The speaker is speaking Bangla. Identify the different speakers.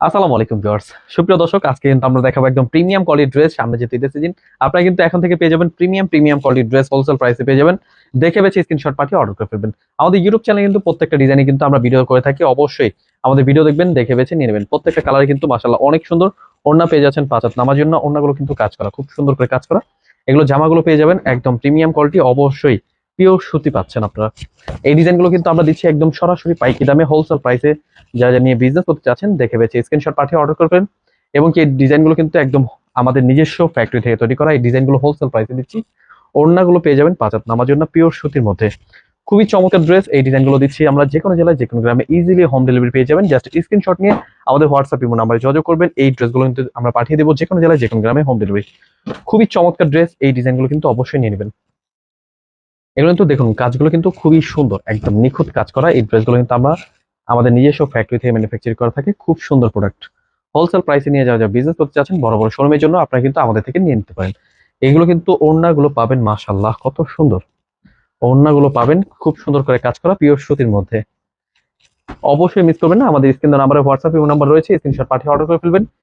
Speaker 1: আসসালামু আলাইকুম ভিউয়ার্স। সুপ্রিয় দর্শক, আজকে কিন্তু আমরা দেখাবো একদম প্রিমিয়াম কোয়ালিটির ড্রেস। সামনে যে ঈদের সিজন, আপনারা কিন্তু এখন থেকে পেয়ে যাবেন প্রিমিয়াম কোয়ালিটির ড্রেস, হোলসেল প্রাইসে পেয়ে যাবেন। দেখে বেছে স্ক্রিনশট পাঠিয়ে অর্ডার করে ফেলবেন। আমাদের ইউটিউব চ্যানেলে কিন্তু প্রত্যেকটা ডিজাইনে কিন্তু আমরা ভিডিও করে থাকি। অবশ্যই আমাদের ভিডিও দেখবেন, দেখে বেছে নিয়ে নেবেন। প্রত্যেকটা কালারে কিন্তু মাশাআল্লাহ অনেক সুন্দর। ওড়না পেয়ে যাচ্ছেন 5 হাত নামার জন্য। ওড়নাগুলো কিন্তু কাজ করা, খুব সুন্দর করে কাজ করা। এগুলো জামাগুলো পেয়ে যাবেন একদম প্রিমিয়াম কোয়ালিটি। অবশ্যই পিওর সুতি পাচ্ছেন আপনারা। এই ডিজাইনগুলো কিন্তু আমরা দিচ্ছি একদম সরাসরি পাইকারি দামে, হোলসেল প্রাইসে। যারা নিয়ে বিজনেস করতে চাচ্ছেন, দেখে বেছে স্ক্রিনশট পাঠিয়ে অর্ডার করবেন। এবং কি এই ডিজাইনগুলো কিন্তু একদম আমাদের নিজস্ব ফ্যাক্টরি থেকে তৈরি করা। এই ডিজাইনগুলো হোলসেল প্রাইসে দিচ্ছি। ওড়নাগুলো পেয়ে যাবেন 5 হাত নামার জন্য, পিওর সুতির মধ্যে। খুবই চমৎকার ড্রেস। এই ডিজাইনগুলো দিচ্ছি আমরা যে কোনো জেলায়, যে কোনো গ্রামে ইজিলি হোম ডেলিভারি পেয়ে যাবেন। জাস্ট স্ক্রিনশট নিয়ে আমাদের হোয়াটসঅ্যাপ ইমো নাম্বারে যোগাযোগ করবেন। এই ড্রেসগুলো কিন্তু আমরা পাঠিয়ে দেবো যে কোনো জেলায়, যে কোনো গ্রামে হোম ডেলিভারি। খুবই চমৎকার ড্রেস। এই ডিজাইনগুলো কিন্তু অবশ্যই নিয়ে নেবেন। এগুলো কিন্তু দেখুন, কাজগুলো কিন্তু খুবই সুন্দর, একদম নিখুঁত কাজ করা। এই ড্রেসগুলো কিন্তু আমরা আমাদের নিজস্ব ফ্যাক্টরি থেকে ম্যানুফ্যাকচার করা থাকে। খুব সুন্দর প্রোডাক্ট। হোলসেল প্রাইসে নিয়ে যাওয়া, বিজনেস করতে চাচ্ছেন বড় বড় শোরুমের জন্য, আপনারা কিন্তু আমাদের থেকে নিয়ে নিতে পারেন। এগুলো কিন্তু ওড়নাগুলো পাবেন মাশাআল্লাহ কত সুন্দর। ওড়নাগুলো পাবেন খুব সুন্দর করে কাজ করা, পিওর সুতির মধ্যে। অবশ্যই মিস করবেন না। আমাদের স্ক্রিন নাম্বারে হোয়াটসঅ্যাপ নাম্বার রয়েছে, স্ক্রিনশট পাঠিয়ে অর্ডার করে ফেলবেন।